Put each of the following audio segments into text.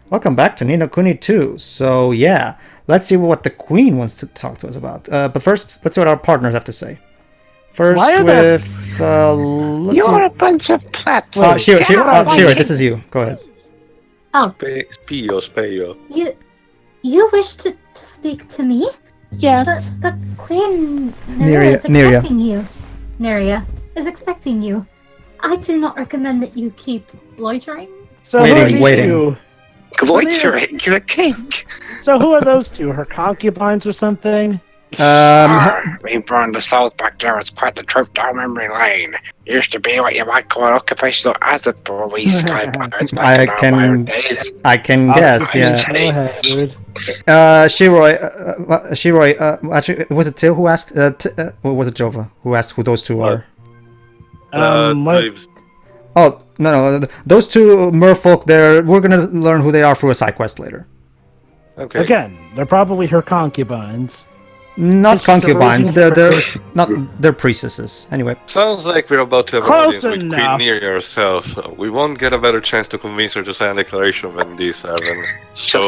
Welcome back to Nino Kuni 2. So, yeah, let's see what the Queen wants to talk to us about. But first, let's see what our partners have to say. First with, let's You're a see. bunch of plebs. Shira, this is you. Go ahead. Oh, Spio. you wish to speak to me? Yes. But Queen Nerea is expecting you. Nerea is expecting you. I do not recommend that you keep loitering. So waiting. Loitering, you're a king. So who are those two? Her concubines or something? We burned the south back there. It's quite the trip down memory lane. Used to be what you might call an occupational hazard for we skypirates. I can guess, yeah. Shiroi, actually, was it Till who asked, or was it Jova who asked who those two are? Oh, no, those two merfolk there, we're gonna learn who they are through a side quest later. Okay. Again, they're probably her concubines. Not concubines, they're priestesses. Anyway. Sounds like we're about to have Close an audience with Queen Nerea herself. We won't get a better chance to convince her to sign a declaration of D7. So,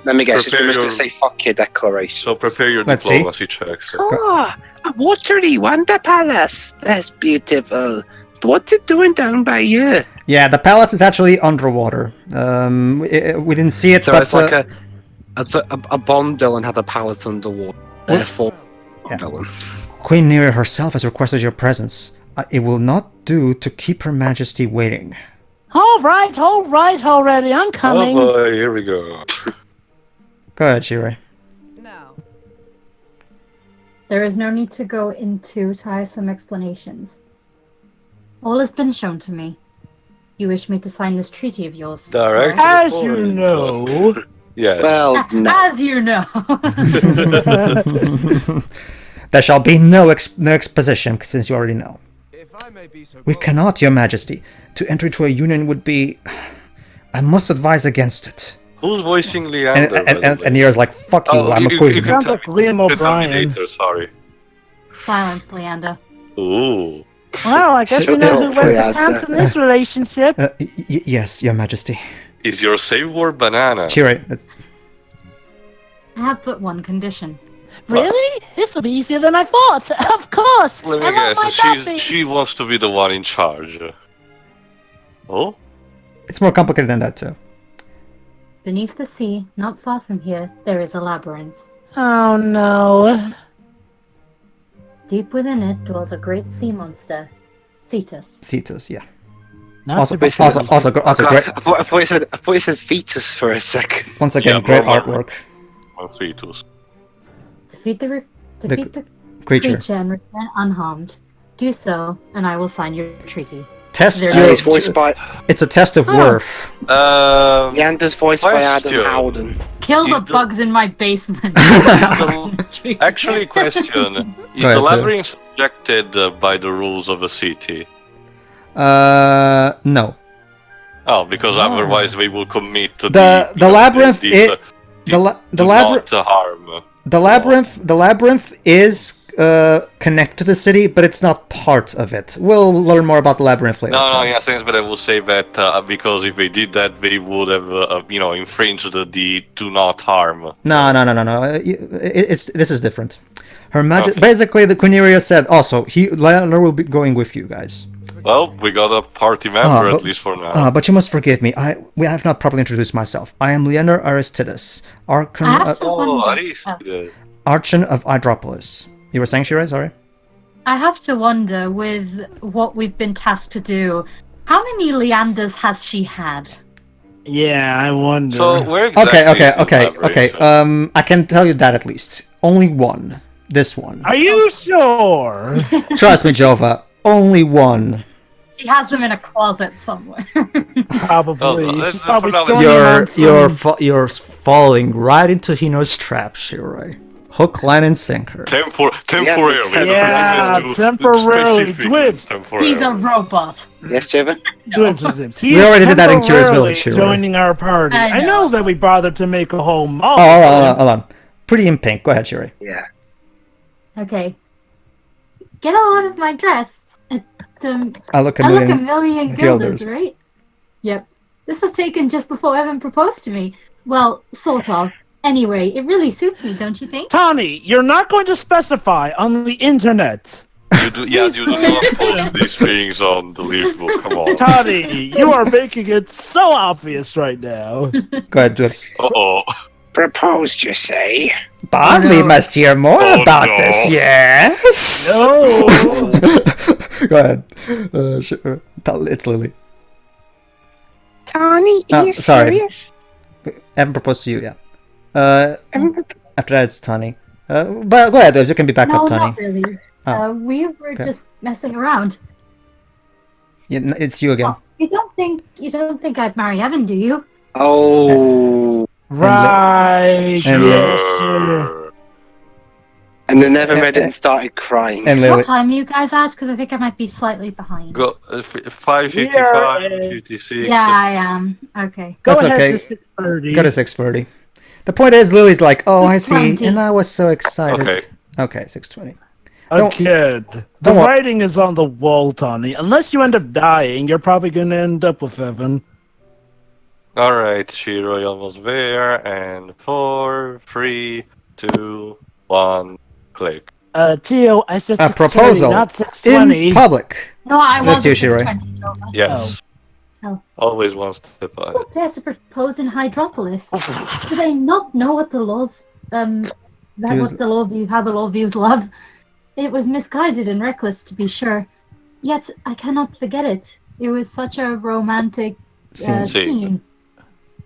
let me guess, she's just going to say fuck your declaration. So prepare your Let's diplomacy checks. Oh, a watery wonder palace. That's beautiful. What's it doing down by you? Yeah, the palace is actually underwater. We didn't see it, So but... it's like a Bond villain had a palace underwater. Therefore, Queen Nerea herself has requested your presence. It will not do to keep Her Majesty waiting. All right already. I'm coming. Oh boy, here we go. Go ahead, Shiroi. No. There is no need to go into tiresome explanations. All has been shown to me. You wish me to sign this treaty of yours. Direct. As you know. Yes. Well, no. As you know. There shall be no exposition, since you already know. If I may be so We bold. cannot, Your Majesty. To enter into a union would be... I must advise against it. Who's voicing Leander? And Nerea's like, fuck you, I'm a queen. Sounds like Liam O'Brien. Sorry. Silence, Leander. Ooh. Well, I guess we know who was the counts in this relationship. Yes, Your Majesty. Is your save word banana? Shiroi, I have but one condition. Really? This will be easier than I thought. Of course. Let me guess. She wants to be the one in charge. Oh? it's more complicated than that, too. Beneath the sea, not far from here, there is a labyrinth. Oh no. Deep within it dwells a great sea monster, Cetus. Yeah. Not Also to be great. I thought you said fetus for a sec. Once again, great artwork. Fetus. Defeat the Creature. creature and return unharmed. Do so, and I will sign your treaty. Test There your... is voiced by It's a test of worth. Leander's voiced by Adam Question. Howden. Kill Is the the- bugs in my basement. Actually, question. Is Go the ahead, labyrinth subjected by the rules of a city? No. Oh, because otherwise we will commit to The labyrinth The labyrinth is connected to the city, but it's not part of it. We'll learn more about the labyrinth later. No, yeah, thanks, but I will say that because if they did that, they would have, infringed the do not harm. No. This is different. Her Majesty, basically, the Queen Nerea said. Also, Leander will be going with you guys. Well, we got a party member at least for now. But you must forgive me. I have not properly introduced myself. I am Leander Aristides, Archon of Hydropolis. You were saying, Shiroi? Sorry. I have to wonder, with what we've been tasked to do, how many Leanders has she had? Yeah, I wonder. So where exactly Okay. I can tell you that at least. Only one. This one. Are you sure? Trust me, Jova. Only one. She has them in a closet somewhere. Probably. She's probably You're falling right into Hino's trap, Shiroi. Hook, line, and sinker. temporarily. Yeah, temporarily. He's a robot. Yes, Jeva? We already did that in Curious Village, Shiroi. Joining our party. I know that we bothered to make a whole mall. Oh, hold on. Pretty in pink. Go ahead, Shiroi. Yeah. Okay. Get out of my dress. I look a I look a million million guilders. guilders, right? Yep. This was taken just before Evan proposed to me. Well, sort of. Anyway, it really suits me, don't you think? Tani, you're not going to specify on the internet. You do not post these things on the leaf book. Come on. Tani, you are making it so obvious right now. Go ahead, Jules. Uh-oh. Proposed, you say? Barley must hear more about no. this, yes? No. Go ahead. Sure. It's Lily. Tani, are you sorry. serious? Evan proposed to you, yeah. After that, it's Tani. But go ahead, you can be back No, up, Tani. not really. Oh, We were okay. just messing around. Yeah, it's you again. You don't think I'd marry Evan, do you? Oh. Right. And Yes. And then never read it and started crying. And Lily. What time are you guys at? Because I think I might be slightly behind. Go 5:55, 56. Yeah, I am. Okay. Go That's ahead okay. to 6:30. Go to 6:30. The point is, Lily's like, oh, I see, 6:20. and I was so excited. Okay. Okay, 6:20. Don't- Again, the don't wor- writing is on the wall, Tani. Unless you end up dying, you're probably going to end up with Evan. Alright, Shiro, you're almost there. And 4, 3, 2, 1, click. Tio, I said A 6:30, proposal not 6:20. in public. No, I That's was you, at Shiro. 6:20, Nova. Yes. Oh. Always one step ahead. Who dared to propose in Hydropolis? Do they not know what the laws how the law views love? It was misguided and reckless, to be sure. Yet I cannot forget it. It was such a romantic scene.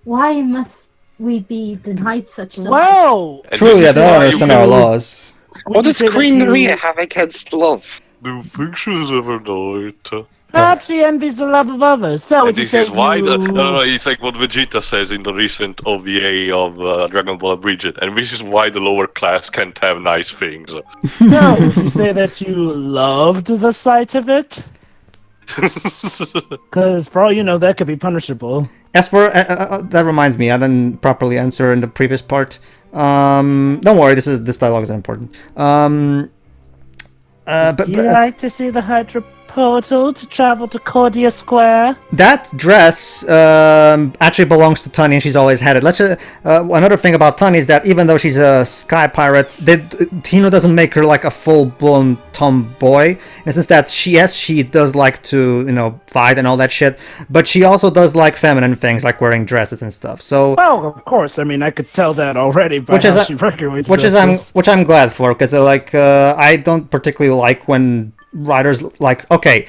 Why must we be denied such delight? Whoa! And Truly, this I is don't why understand you our will- laws. What does say that Queen you- Nerea have against love? The fictions ever know it. Perhaps she envies the love of others. So And would you this say is why you... no, it's like what Vegeta says in the recent OVA of Dragon Ball Bridget, and this is why the lower class can't have nice things. So would you say that you loved the sight of it? Because for all you know, that could be punishable. As for that reminds me, I didn't properly answer in the previous part. Don't worry, this dialogue is important. Would you like to see the Hydroportal to travel to Cordia Square? That dress actually belongs to Tani, and she's always had it. Another thing about Tani is that even though she's a sky pirate, Tino doesn't make her like a full-blown tomboy. In the sense that she does like to fight and all that shit, but she also does like feminine things like wearing dresses and stuff. So Well, of course. I mean, I could tell that already by how she regularly dresses. which I'm glad for, because I don't particularly like when writers like, okay,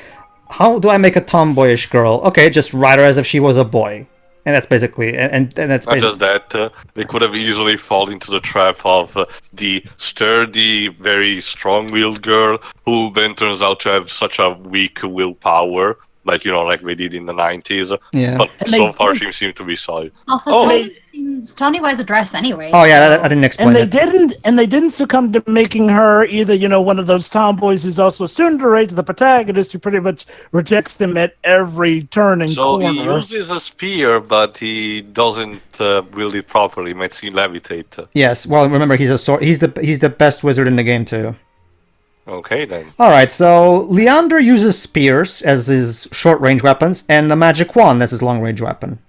how do I make a tomboyish girl? Okay, just write her as if she was a boy, and that's basically and that's Not basically just that, they could have easily fallen into the trap of the sturdy, very strong-willed girl who then turns out to have such a weak willpower, like they did in the 90s. Yeah. But And so they far did- she seemed to be solid. Also, Oh. Tony wears a dress anyway. Oh yeah, I didn't explain And it. they didn't succumb to making her either, one of those tomboys who's also tsundere to the protagonist who pretty much rejects them at every turn and So he corner. uses a spear, but he doesn't wield it properly. He might see levitate. Yes. Well, remember he's a sword. He's the best wizard in the game too. Okay then. All right. So Leander uses spears as his short-range weapons and a magic wand as his long-range weapon.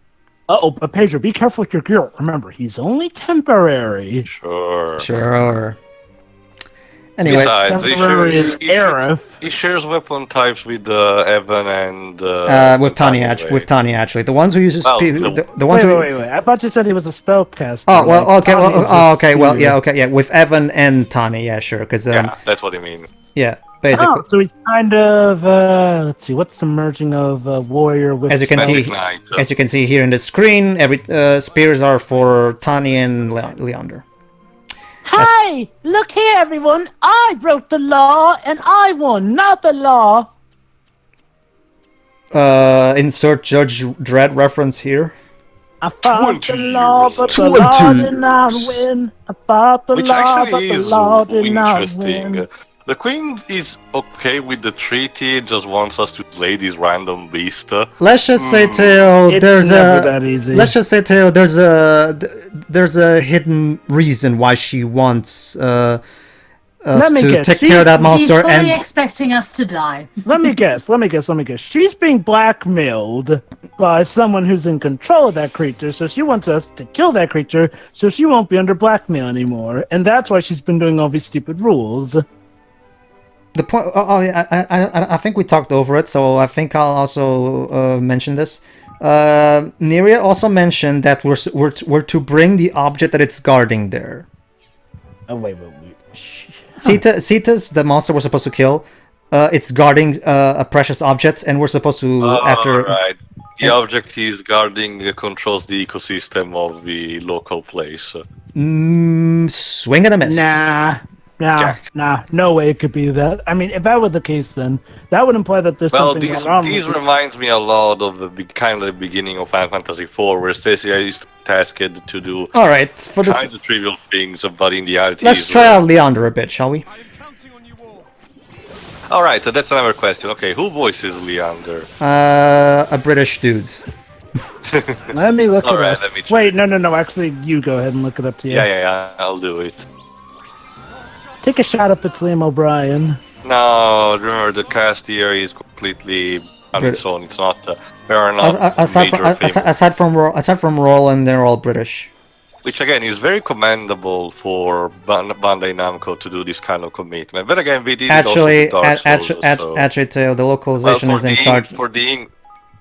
Uh-oh, but Pedro, be careful with your gear. Remember, he's only temporary. Sure. Sure. Anyways, Besides, Temporary is Aerith. he shares weapon types with Evan and with Tani anyway. actually, the ones who use Well, spear, no. the ones who. Wait. I thought you said he was a spellcaster. Oh well, like okay, Tani is a okay, well, spear. yeah, okay, yeah, with Evan and Tani, yeah, sure, because Yeah, that's what I mean. yeah, basically, Oh, so he's kind of let's see, what's the merging of warrior with as you can see, Magic Knight. as you can see here in the screen, every spears are for Tani and Leander. Hey, look here, everyone. I broke the law and I won, not the law. Insert Judge Dredd reference here. I fought the 20 law, years. but the law 20 did not years. win. I fought the Which law, but actually the is law did not interesting. win. The Queen is okay with the treaty, just wants us to slay this random beast. Let's just say, Teo, It's there's never a. that easy. Let's just say, Teo, there's a hidden reason why she wants us Let me to guess, take care of that He's monster fully and expecting us to die. Let me guess. She's being blackmailed by someone who's in control of that creature, so she wants us to kill that creature so she won't be under blackmail anymore. And that's why she's been doing all these stupid rules. the point. I think we talked over it, so I think I'll also mention this. Nerea also mentioned that we're to bring the object that it's guarding there. Oh, wait. Cetus, the monster we're supposed to kill, it's guarding a precious object, and we're supposed to after. Right. The object he's guarding controls the ecosystem of the local place. Swing and a miss. Nah, no way it could be that. I mean, if that were the case, then that would imply that there's Well, something going on. these reminds me a lot of the kind of the beginning of Final Fantasy IV, where Stacia is tasked to do All right, for this, kind of trivial things, but in reality, let's try out Leander a bit, shall we? I am counting on you all. All right, so that's another question. Okay, who voices Leander? A British dude. Let me look All it right, up. let me check. Wait, no. Actually, you go ahead and look it up to you. Yeah, I'll do it. Take a shot up at Liam O'Brien. No, remember the cast here is completely on its own. It's not. There are not Aside major females. aside from Roland, they're all British. Which again is very commendable for Bandai Namco to do this kind of commitment. But again, we did Actually, it also with Dark Souls, so. actually, Theo, the localization is in charge.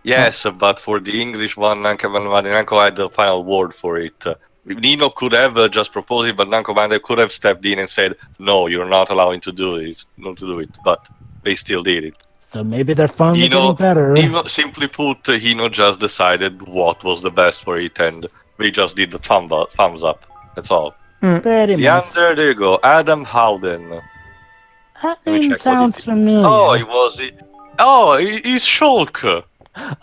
Yes, but for the English one, Bandai Namco had the final word for it. Nino could have just proposed it, but Namco Bandai could have stepped in and said, "No, you're not allowing to do it. Not to do it." But they still did it. So maybe they're finally getting better. Simply put, Hino just decided what was the best for it, and we just did the thumbs up. That's all. Pretty much. There you go. Adam Howden. That Let me name check what sounds it is. familiar. He's Shulk.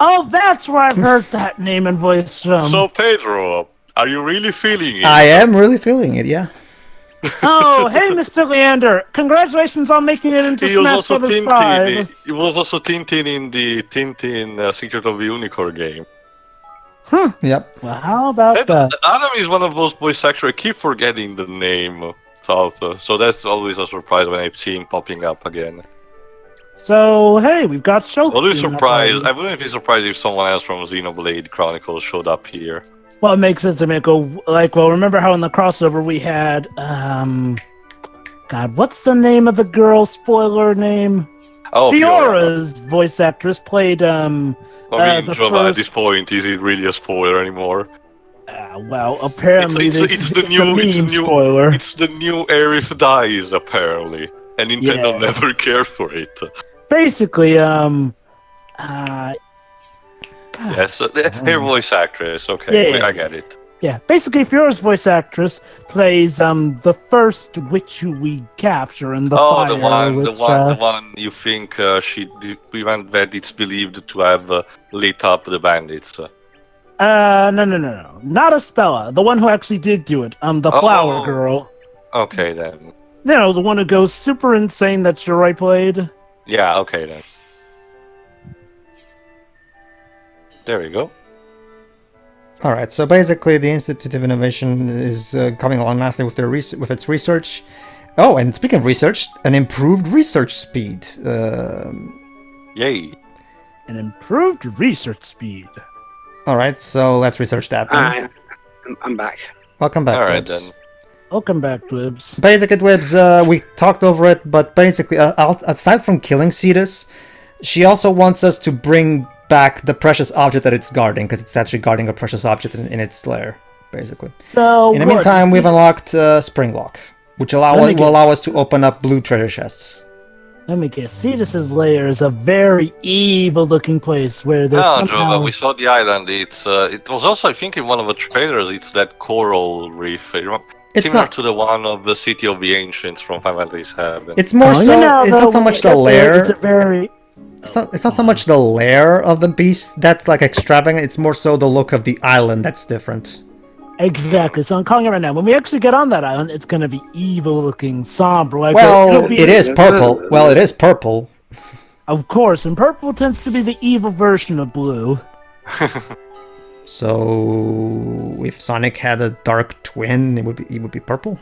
Oh, that's where I've heard that name and voice from. So Pedro, are you really feeling it? I am really feeling it, yeah. Oh, hey, Mr. Leander. Congratulations on making it into He was Smash also Brothers Tintin. 5. He was also Tintin in the Tintin Secret of the Unicorn game. Yep. Well, how about that? Adam is one of those voice actors. I keep forgetting the name. So that's always a surprise when I see him popping up again. So, hey, we've got Shulk. I wouldn't be surprised if someone else from Xenoblade Chronicles showed up here. Well, it makes sense to me. Remember how in the crossover we had, God, what's the name of the girl? Spoiler name? Oh, Fiora's voice actress played, at this point, is it really a spoiler anymore? Well, apparently it's the new spoiler. It's the new Aerith dies, apparently. And Nintendo never cared for it. Basically, yes, her voice actress. Okay, I get it. Yeah, basically, Fiora's voice actress plays the first witch who we capture in the fire. The one you think that it's believed to have lit up the bandits. No, not Espella. The one who actually did do it. The flower girl. Okay then. The one who goes super insane that Shirai played. Yeah, okay then. There we go. Alright, so basically the Institute of Innovation is coming along nicely with with its research. Oh, and speaking of research, an improved research speed. Yay. An improved research speed. Alright, so let's research that then. Alright, I'm back. Welcome back, Alright Dibs. then. Welcome back, Dwibs. Basically, Dwibs, we talked over it, but basically, aside from killing Cetus, she also wants us to bring back the precious object that it's guarding, because it's actually guarding a precious object in its lair, basically. So, in the meantime, we've unlocked Springlock, which will allow us to open up blue treasure chests. Let me guess. Cetus's lair is a very evil-looking place where there's somehow... we saw the island. It was also, I think, in one of the trailers. It's that coral reef. It's similar to the one of the City of the Ancients from Final Fantasy VII. It's more it's not so much the lair. It's not so much the lair of the beast that's like extravagant. It's more so the look of the island that's different. Exactly. So I'm calling it right now. When we actually get on that island, it's going to be evil-looking, somber. It is purple. Well, it is purple. Of course, and purple tends to be the evil version of blue. So, if Sonic had a dark twin, it would be purple.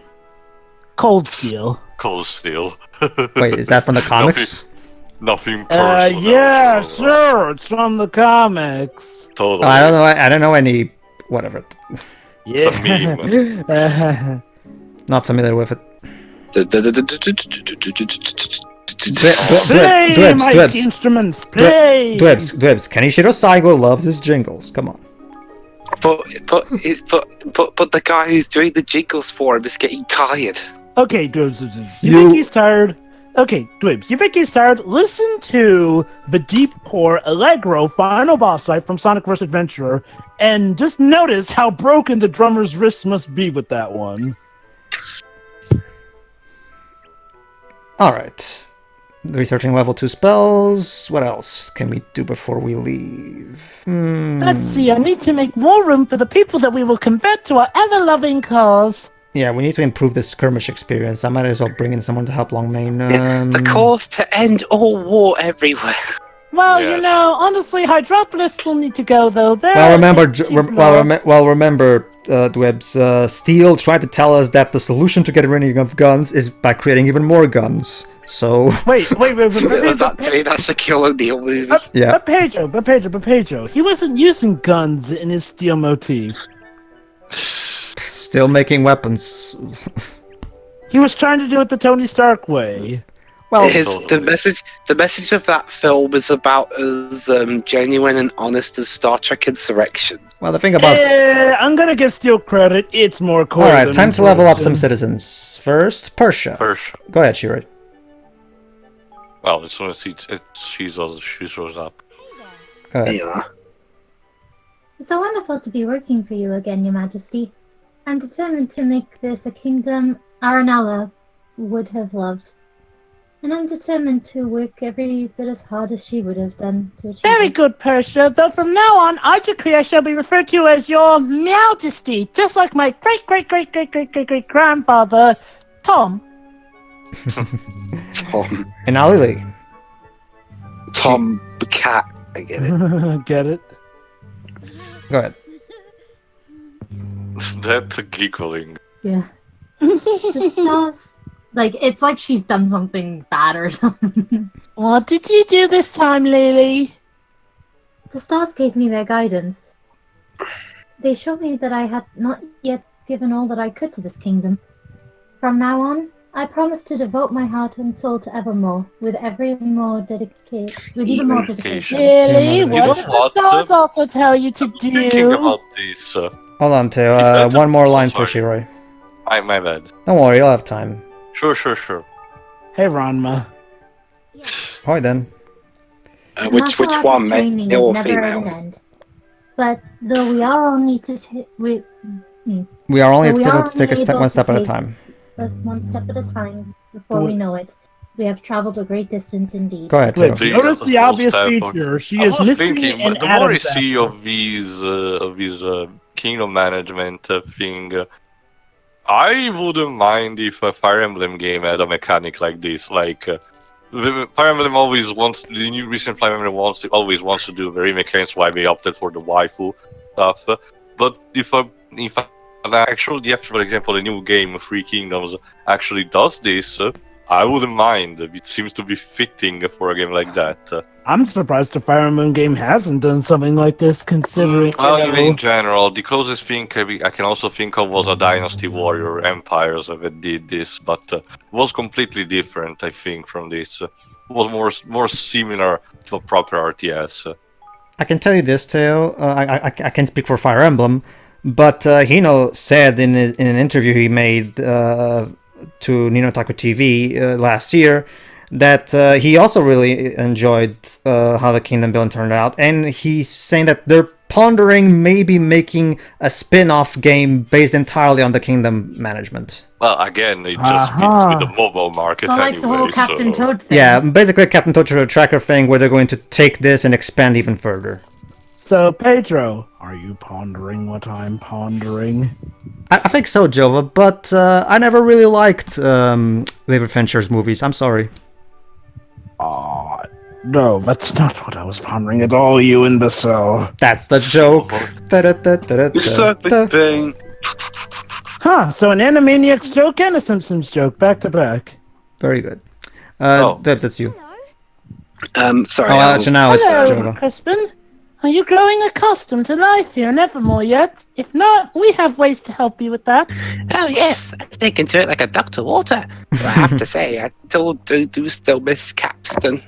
Cold Steel. cold steel. Wait, is that from the comics? Nothing personal. Yeah, sure. It's from the comics. Totally. Oh, I don't know. I don't know any. Whatever. Yeah. It's a meme. Not familiar with it. Play, mighty instruments, play! Dwebs. Kenishiro Saigo loves his jingles. Come on. But the guy who's doing the jingles for him is getting tired. Okay, Dwebs, you think he's tired? Okay, Dwebs, you think he's tired? Listen to the Deep Core Allegro final boss fight from Sonic vs. Adventurer, and just notice how broken the drummer's wrist must be with that one. Alright. Researching level 2 spells. What else can we do before we leave? Let's see, I need to make more room for the people that we will convert to our ever-loving cause. Yeah, we need to improve the skirmish experience. I might as well bring in someone to help Longmane. The cause to end all war everywhere. Well, Yes. you know, honestly, Hydropolis will need to go, though. Well, remember, Dwebs, Steel tried to tell us that the solution to getting rid of guns is by creating even more guns. So... Wait. That's a killer deal movie. Yeah. But Pedro, he wasn't using guns in his steel motif. Still making weapons. He was trying to do it the Tony Stark way. Well, The message of that film is about as genuine and honest as Star Trek Insurrection. well, the thing about... I'm gonna give Steel credit. It's more cool. Alright, time to level up some citizens. First, Persia. Go ahead, Shiri. Well, as soon as she shows up. Go ahead. Yeah. It's so wonderful to be working for you again, Your Majesty. I'm determined to make this a kingdom Aranella would have loved. And I'm determined to work every bit as hard as she would have done to achieve Very it. good, Persia. Though from now on, I decree I shall be referred to as your Majesty, just like my great-great-great-great-great-great-grandfather, Tom. Tom. And now Lily. Tom the cat. I get it. Get it? Go ahead. That giggling. Yeah. The stars... Like, it's like she's done something bad or something. What did you do this time, Lily? The stars gave me their guidance. They showed me that I had not yet given all that I could to this kingdom. From now on, I promise to devote my heart and soul to evermore, with even more dedication. Really? Yeah, What did the stars also tell you to Thinking do? about this. Hold on, Teo. One more line for Shiroi. My bad. Don't worry, you'll have time. Sure. Hey, Ranma. Alright then. Which Martial one, arts male training or is never at an female? end. But though we are only to We are only So we able are to take only able one to step at a take- time. but one step at a time, before we know it, we have traveled a great distance indeed. Go ahead, Teo. Wait, notice the full obvious step feature. She I is was missing thinking, an the more I Adam's see apple. of these kingdom management thing, I wouldn't mind if a Fire Emblem game had a mechanic like this. Like, the Fire Emblem always wants, the new recent Fire Emblem always wants to do very mechanics. Why they opted for the waifu stuff. But if an actual, for example, the new game Three Kingdoms actually does this, I wouldn't mind. It seems to be fitting for a game like that. I'm surprised the Fire Emblem game hasn't done something like this, considering. Well, you even know, in general, the closest thing I can also think of was a Dynasty Warrior Empires that did this, but it was completely different, I think, from this. It was more similar to a proper RTS. I can tell you this, Teo. I can speak for Fire Emblem, but Hino said in an interview he made to Ninotaku TV last year that he also really enjoyed how the Kingdom Building turned out, and he's saying that they're pondering maybe making a spin-off game based entirely on the Kingdom management. Well, again, it just fits with the mobile market So like anyway. the whole Captain so... Toad thing. Yeah, basically a Captain Toad Tracker thing where they're going to take this and expand even further. So, Pedro, are you pondering what I'm pondering? I think so, Jova, but I never really liked David Fincher's movies. I'm sorry. No, that's not what I was pondering at all, you imbecile. That's the joke. Thing. Huh, so an Animaniacs joke and a Simpsons joke, back to back. Very good. Oh. Debs, that's you. Sorry. Oh, I actually, now it's Hello, Jova. Crispin. Are you growing accustomed to life here in Evermore yet? If not, we have ways to help you with that. Oh yes, I take into it like a duck to water. But I have to say, I still miss Capstan.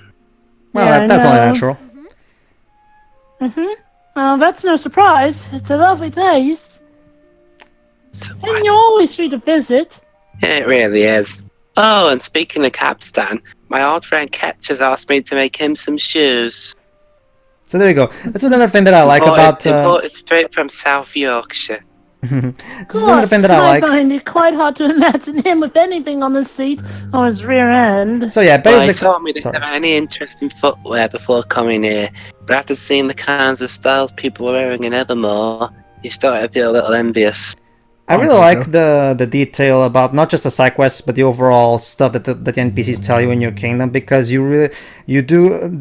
Well, Yeah, I that's only know. natural. Well, that's no surprise. It's a lovely place. So And what? you're always free to visit. It really is. Oh, and speaking of Capstan, my old friend Ketch has asked me to make him some shoes. So there you go. That's another thing that I like about. Imported straight from South Yorkshire. This is another thing that I like. find it quite hard to imagine him with anything on the seat or his rear end. So yeah, Well, he basically. told me they Sorry. didn't have any interest in footwear before coming here, but after seeing the kinds of styles people were wearing in Evermore, you started to feel a little envious. I really like the detail about not just the side quests, but the overall stuff that the NPCs tell you in your kingdom, because they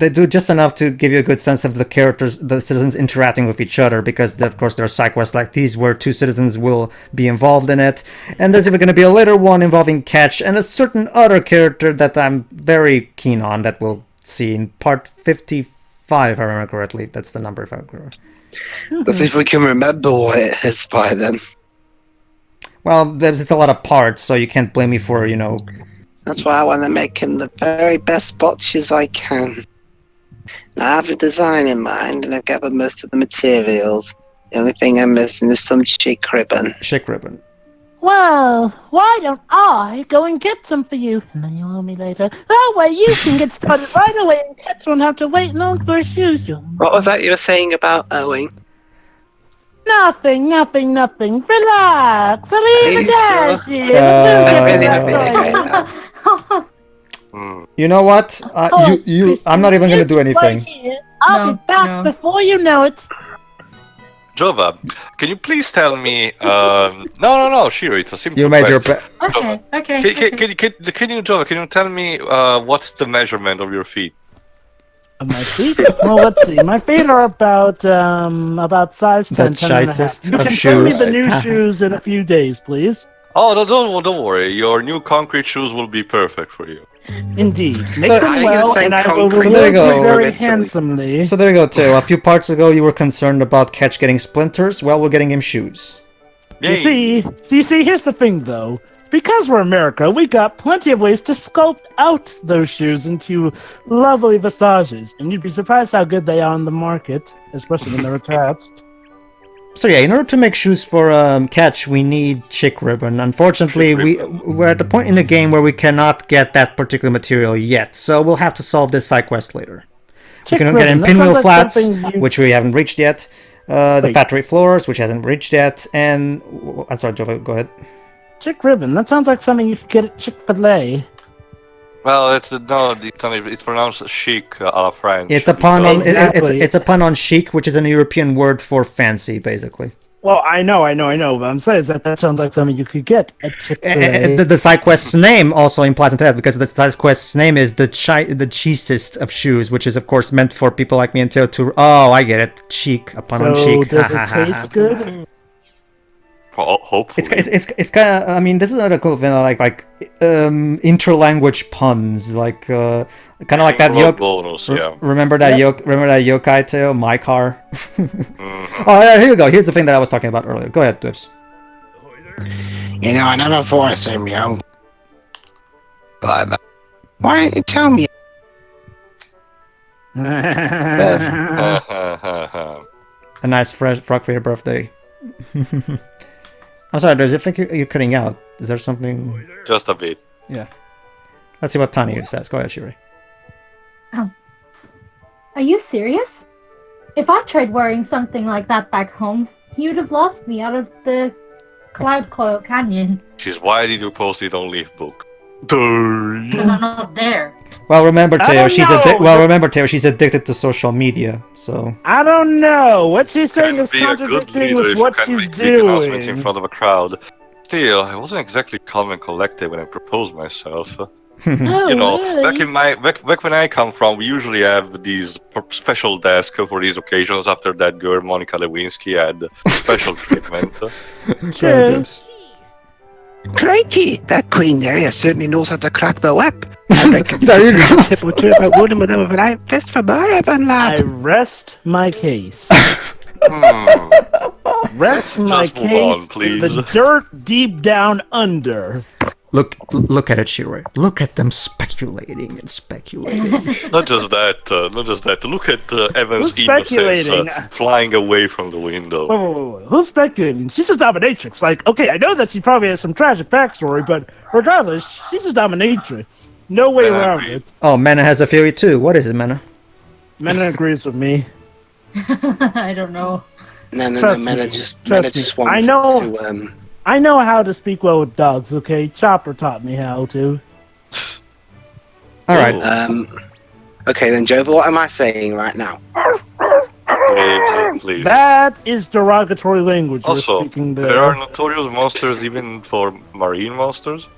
do just enough to give you a good sense of the characters, the citizens interacting with each other, because of course there are side quests like these where two citizens will be involved in it, and there's even going to be a later one involving Catch and a certain other character that I'm very keen on that we'll see in part 55, if I remember correctly. That's the number, if I remember. Let's see if we can remember what it is by then. Well, it's a lot of parts, so you can't blame me for, That's why I want to make him the very best botches I can. Now, I have a design in mind, and I've gathered most of the materials. The only thing I'm missing is some cheek ribbon. Chick ribbon. Well, why don't I go and get some for you, and then you'll owe me later. That way you can get started right away and Cats won't have to wait long for his shoes. What was that you were saying about Owing? Nothing. Relax. Arrivederci. You know what? I'm not even gonna do anything. Right here. I'll be No, back no. before you know it. Jova, can you please tell me? No, Shiro, it's a simple You made your question. Okay. Jova, can you tell me what's the measurement of your feet? My feet? Well, let's see. My feet are about size 10. The 10 and a half. choicest You of can send me shoes. the new shoes in a few days, please. Oh, don't worry. Your new concrete shoes will be perfect for you. Indeed. Make So- them I well, think and I will concrete- So there you reward you go. very handsomely. So there you go, too. A few parts ago, you were concerned about Catch getting splinters. Well, we're getting him shoes. Yay. You see, here's the thing, though. Because we're America, we got plenty of ways to sculpt out those shoes into lovely visages, and you'd be surprised how good they are on the market, especially when they're attached. So yeah, in order to make shoes for Catch, we need chick ribbon. Unfortunately, we're at the point in the game where we cannot get that particular material yet, so we'll have to solve this side quest later. We can get in pinwheel flats, which we haven't reached yet. The factory floors, which hasn't reached yet, and I'm sorry, Jova, go ahead. Chick ribbon. That sounds like something you could get at Chick-fil-A. Well, it's pronounced chic a la French. It's a pun on Exactly. it's a pun on chic, which is an European word for fancy, basically. Well, I know. But I'm saying is that sounds like something you could get at Chick-fil-A. The side quest's name also implies into that, because the side quest's name is the cheesiest of shoes, which is of course meant for people like me and Theo to. Oh, I get it. Chic, a pun on So chic. does it taste good? Hopefully. It's kind of. I mean, this is another cool thing. Like interlanguage puns, like kind of like that yoke. Bonus, yeah. Remember that yokai, Theo? My car. Mhm. Oh yeah, here you go. Here's the thing that I was talking about earlier. Go ahead, Dibs. You know, I never forced him, yo. But why didn't you tell me? A nice fresh frog for your birthday. I'm sorry, Dibs. I think you're cutting out. Is there something? Just a bit. Yeah. Let's see what Tanya says. Go ahead, Shiri. Are you serious? If I tried wearing something like that back home, you'd have laughed me out of the Cloud Coil Canyon. Why did you post it on Leafbook? Because I'm not there. Well, remember, I Theo, don't know. she's addicted to social media. So I don't know. What she's saying Can is be a good contradicting leader with if what you can she's make big announcements in doing. front of a crowd. Still, I wasn't exactly calm and collected when I proposed myself. Oh, You know, really? back when I come from, we usually have these special desk for these occasions. After that girl, Monica Lewinsky, had special treatment. Sorry, Dibs. Crikey, that Queen Nerea certainly knows how to crack the whip. I reckon There you go. best for my Evan, I lad. rest my case. Rest my Just move case on, in please. the dirt deep down under. Look at it, Shiro. Look at them speculating and speculating. Not just that. Look at Evan's Who's innocence speculating? flying away from the window. Whoa. Who's speculating? She's a dominatrix. Like, okay, I know that she probably has some tragic backstory, but regardless, she's a dominatrix. No way Yeah, I around agree. it. Oh, Mana has a theory too. What is it, Mana? Mena agrees with me. I don't know. No, Trust Mena me. just Trust me. wants I know- to I know how to speak well with dogs, okay? Chopper taught me how to. All right. Okay then, Jova, what am I saying right now? Please. That is derogatory language you're Also, speaking there are notorious monsters even for marine monsters.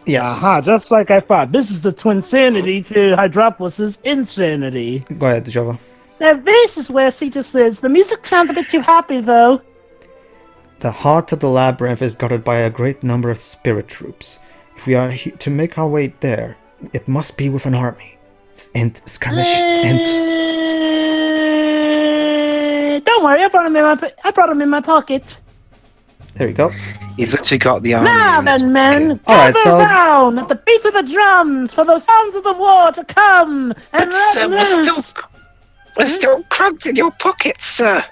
Yes. Aha, just like I thought. This is the twinsanity to Hydropolis' insanity. Go ahead, Jova. So this is where Cetus is. The music sounds a bit too happy, though. The heart of the labyrinth is guarded by a great number of spirit troops. If we are to make our way there, it must be with an army. And skirmish. And Don't worry, I brought him in my pocket. there you go. He's literally got the army. Now then, men, All right, gather so- round at the beat of the drums for the sounds of the war to come and let loose. We're still cramped in your pockets, sir.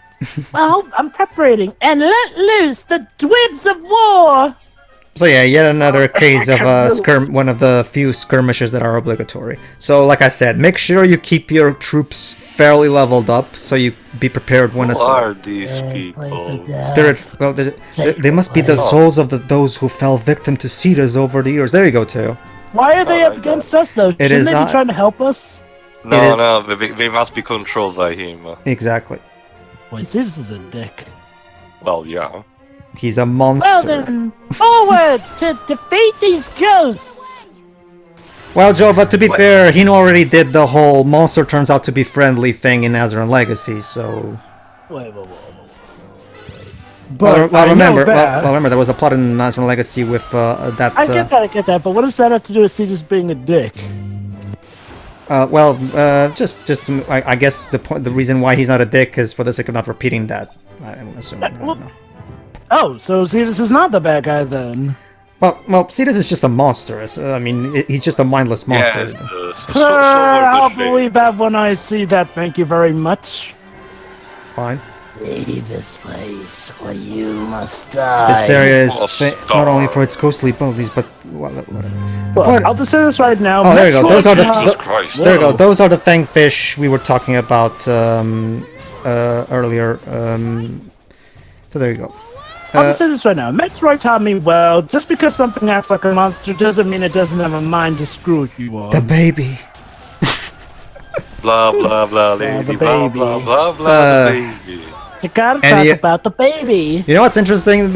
Well, I'm preparating and let loose the dwibs of war. So yeah, yet another case of one of the few skirmishes that are obligatory. So like I said, make sure you keep your troops fairly leveled up so you be prepared when Who a are these people? spirit. Well, they must be the souls of those who fell victim to Cetus over the years. There you go, too. Why are they Oh up my against us, though? It Shouldn't is they not- be trying to help us? No, they must be controlled by him. Exactly. Wait, this is a dick. Well, yeah. He's a Well monster. then, forward to defeat these ghosts! Well, Jova, to be fair, he already did the whole monster turns out to be friendly thing in Azeroth Legacy, so... Wait. But Well, remember, that. remember, there was a plot in Azeroth Legacy with that... I get that, but what does that have to do with Cetus being a dick? I guess the reason why he's not a dick is for the sake of not repeating that. I'm assuming. I don't know. Oh, so Cetus is not the bad guy then. Well, Cetus is just a monster. He's just a mindless monster. Yeah, I'll believe that when I see that. Thank you very much. Fine. Leave this place, or you must die. This area is Stop. not only for its ghostly abilities, but whatever. Look, I'll just say this right now. Oh, there you go. Those are the Jesus Christ. there you go. Those are the fangfish we were talking about earlier. So there you go. I'll just say this right now. Metroid taught me well. Just because something acts like a monster doesn't mean it doesn't have a mind to screw with you on. The baby. Blah blah blah, lady. the Blah baby. blah blah blah, the baby. You gotta And talk about the baby. You know what's interesting?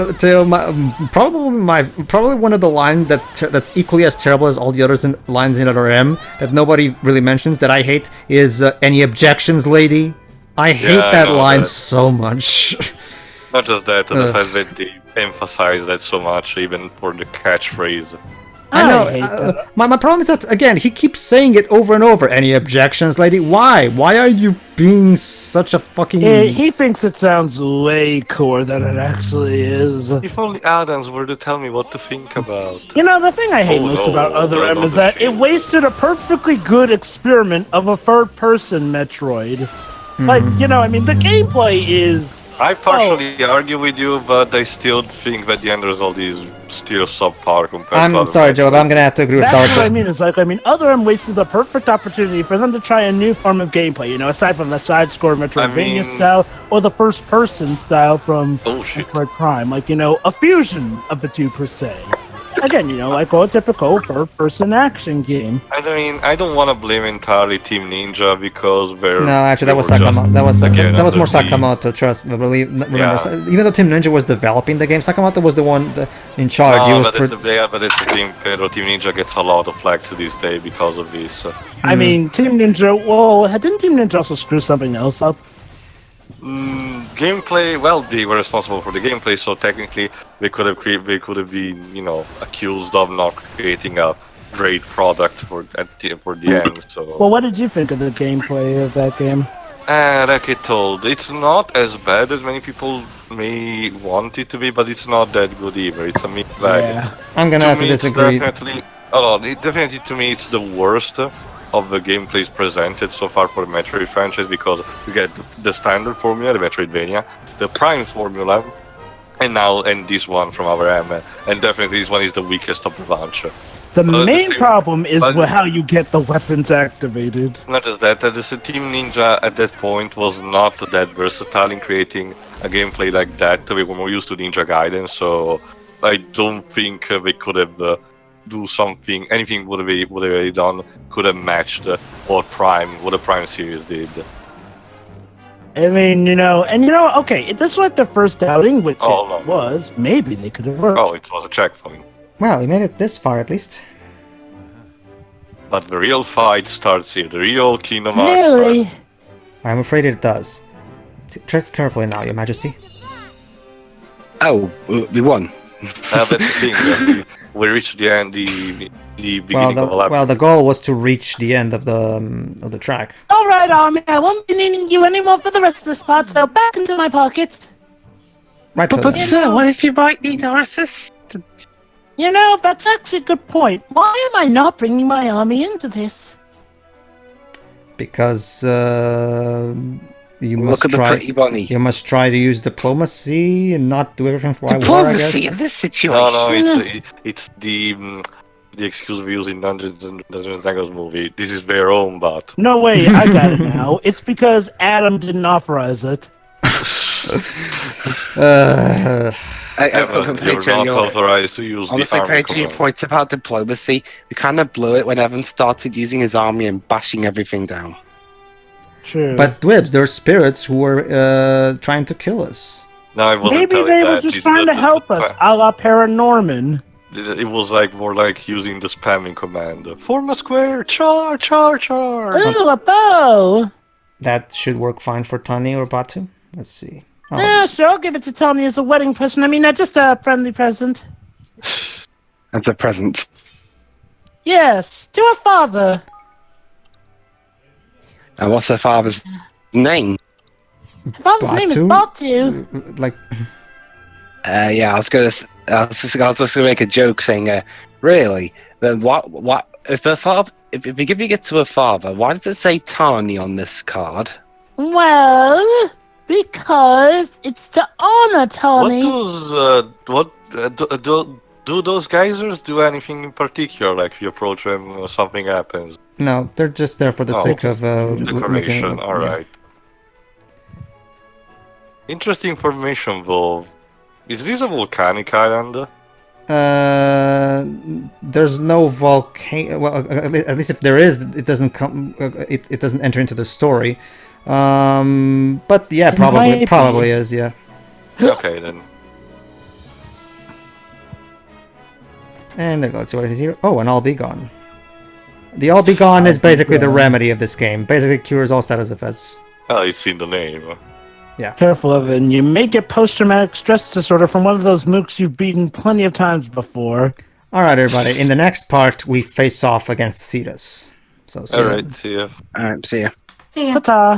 Probably one of the lines that's equally as terrible as all the others lines in RM that nobody really mentions that I hate is "Any objections, lady?" I hate I that know line that. so much. Not just that, the fact that they emphasize that so much, even for the catchphrase. I know. hate that. My problem is that again he keeps saying it over and over. Any objections, lady? Why? Why are you being such a fucking? He thinks it sounds way cooler than it actually is. If only Adams were to tell me what to think about. You know, the thing I hate Oh, most no, about Other no, M no, is the that it shame. wasted a perfectly good experiment of a third-person Metroid. Like, the gameplay is... I partially argue with you, but I still think that the end result is still subpar compared to I'm other sorry, Joe, but I'm Metroid. gonna have to agree with That's what I Dark. mean. It's like, Other M wasted the perfect opportunity for them to try a new form of gameplay, aside from the side-scroller Metroidvania mean- style or the first-person style from Bullshit. Metroid Prime. Like, a fusion of the two, per se. Again, like a typical third-person action game. I don't want to blame entirely Team Ninja because they're... No, actually, that was they were just, Sakamoto. That was more another team. Sakamoto. Trust me. Remember, Yeah. even though Team Ninja was developing the game, Sakamoto was the one in charge. He No, was but that's the thing. Pedro, Team Ninja gets a lot of flack to this day because of this. I mean, Team Ninja, didn't Team Ninja also screw something else up? gameplay, well, they were responsible for the gameplay, so technically they could have been, you know, accused of not creating a great product for the end. So. Well, what did you think of the gameplay of that game? Like I told, it's not as bad as many people may want it to be, but it's not that good either. It's a mixed bag. Yeah. I'm gonna have to disagree. Definitely to me, it's the worst of the gameplays presented so far for the Metroid franchise, because you get the standard formula, the Metroidvania, the Prime formula, and this one from our end, and definitely this one is the weakest of the bunch. The main problem is how you get the weapons activated. Not just that, the Team Ninja at that point was not that versatile in creating a gameplay like that. We were more used to Ninja Gaiden, so I don't think they could have anything would have done could have matched what the Prime series did. I mean, okay, this was their first outing, which was. Maybe they could have worked. Oh, it was a checkpoint. Well, we made it this far at least. But the real fight starts here. The real Kingdom Hearts starts. I'm afraid it does. Tread carefully now, Your Majesty. Oh, we won. That's the thing. We reached the end, the beginning of the Labyrinth. Well, the goal was to reach the end of the track. All right, Army. I won't be needing you anymore for the rest of the spot, so back into my pocket. Right. But sir, what if you might need our assistance? That's actually a good point. Why am I not bringing my army into this? Because you Look at the pretty bunny. You must try to use diplomacy and not do everything for war, I guess. Diplomacy in this situation. No, it's the excuse we use in Dungeons and Dragons movie. This is their own bot. No way, I got it now. It's because Adam didn't authorize it. Evan, you're not authorized to use the army command. Points about diplomacy. We kind of blew it when Evan started using his army and bashing everything down. True. But Dwibs, there are spirits who were trying to kill us. No, I wasn't Maybe telling they that. were just trying to help us, a la Paranorman. It was more like using the spamming command. Form a square, char, char, char. Ooh, a bow! That should work fine for Tani or Batu. Let's see. Oh. Yeah, sure, I'll give it to Tony as a wedding present. I mean, just a friendly present. As a present. Yes, to her father. And what's her father's name? Her father's name is Batu. Like. Yeah, I was just gonna make a joke saying, really? Then what? If her father, if you're giving it to her father, why does it say Tani on this card? Well, because it's to honor Tony. Do those geysers do anything in particular? Like if you approach them, something happens. No, they're just there for the sake of decoration. All right. Interesting information, though. Is this a volcanic island? There's no volcano. Well, at least if there is, it doesn't come. It doesn't enter into the story. But yeah, probably is. Yeah. Okay then. And there we go. Let's see what it is here. Oh, and All Be Gone. The All Be Gone is basically the remedy of this game. Basically cures all status effects. Oh, it's in the name. Yeah. Careful of it. You may get post-traumatic stress disorder from one of those mooks you've beaten plenty of times before. Alright, everybody. In the next part, we face off against Cetus. So, see Alright, see ya. Alright, see ya. See ya. Ta-ta.